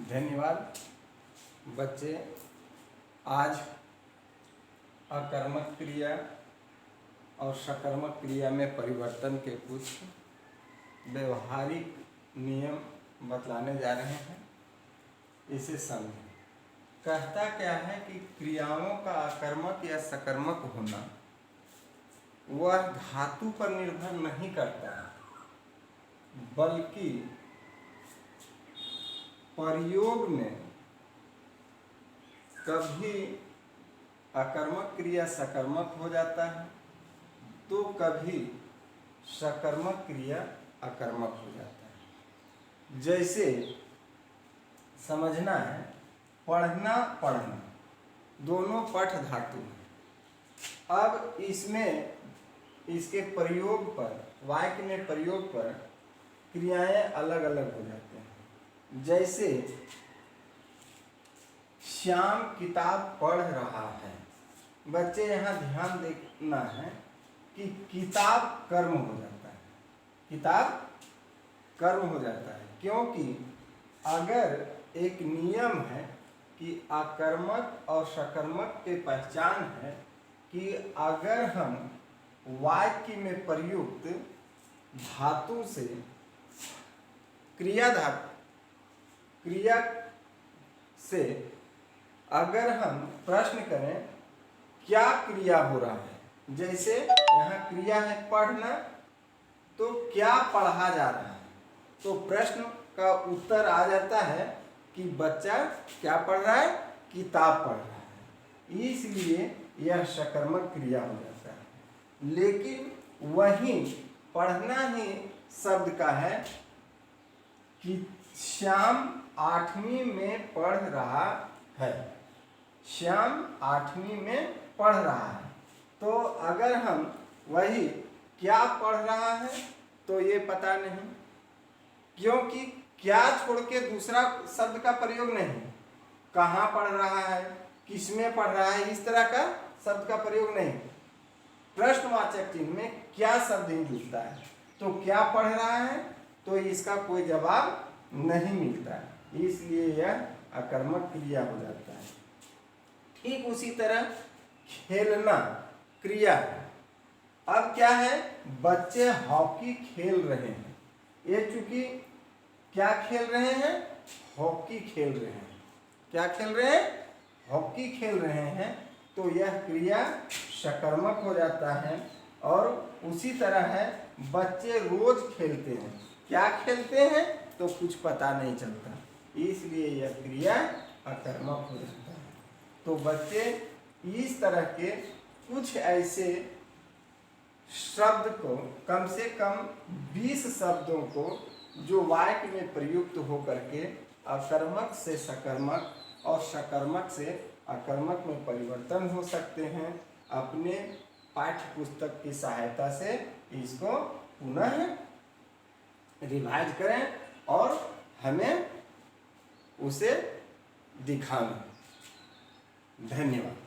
धन्यवाद बच्चे। आज अकर्मक क्रिया और सकर्मक क्रिया में परिवर्तन के कुछ व्यवहारिक नियम बतलाने जा रहे हैं, इसे समझें। कहता क्या है कि क्रियाओं का अकर्मक या सकर्मक होना वह धातु पर निर्भर नहीं करता है, बल्कि प्रयोग में कभी अकर्मक क्रिया सकर्मक हो जाता है तो कभी सकर्मक क्रिया अकर्मक हो जाता है। जैसे समझना है, पढ़ना पढ़ना दोनों पठ धातु हैं। अब इसमें इसके प्रयोग पर, वाक्य में प्रयोग पर क्रियाएं अलग अलग हो जाते हैं। जैसे श्याम किताब पढ़ रहा है। बच्चे यहाँ ध्यान देना है कि किताब कर्म हो जाता है, किताब कर्म हो जाता है, क्योंकि अगर एक नियम है कि अकर्मक और सकर्मक की पहचान है कि अगर हम वाक्य में प्रयुक्त धातु से क्रिया से अगर हम प्रश्न करें क्या क्रिया हो रहा है, जैसे यहाँ क्रिया है पढ़ना, तो क्या पढ़ा जा रहा है, तो प्रश्न का उत्तर आ जाता है कि बच्चा क्या पढ़ रहा है, किताब पढ़ रहा है। इसलिए यह सकर्मक क्रिया हो जाता है। लेकिन वहीं पढ़ना ही शब्द का है कि श्याम 8वीं में पढ़ रहा है, श्याम 8वीं में पढ़ रहा है। तो अगर हम वही क्या पढ़ रहा है तो ये पता नहीं, क्योंकि क्या छोड़ के दूसरा शब्द का प्रयोग नहीं, कहाँ पढ़ रहा है, किसमें पढ़ रहा है, इस तरह का शब्द का प्रयोग नहीं। प्रश्नवाचक चिन्ह में क्या शब्द ही मिलता है, तो क्या पढ़ रहा है तो इसका कोई जवाब नहीं मिलता है, इसलिए यह अकर्मक क्रिया हो जाता है। ठीक उसी तरह खेलना क्रिया है। अब क्या है, बच्चे हॉकी खेल रहे हैं। ये चूंकि क्या खेल रहे हैं, हॉकी खेल रहे हैं। क्या खेल रहे हैं, हॉकी खेल रहे हैं, तो यह क्रिया सकर्मक हो जाता है। और उसी तरह है बच्चे रोज खेलते हैं। क्या खेलते हैं तो कुछ पता नहीं चलता, इसलिए यह क्रिया अकर्मक हो जाता है। तो बच्चे इस तरह के कुछ ऐसे शब्द को, कम से कम 20 शब्दों को जो वाक्य में प्रयुक्त हो करके अकर्मक से सकर्मक और सकर्मक से अकर्मक में परिवर्तन हो सकते हैं, अपने पाठ्य पुस्तक की सहायता से इसको पुनः रिवाइज करें और हमें उसे दिखाएं। धन्यवाद।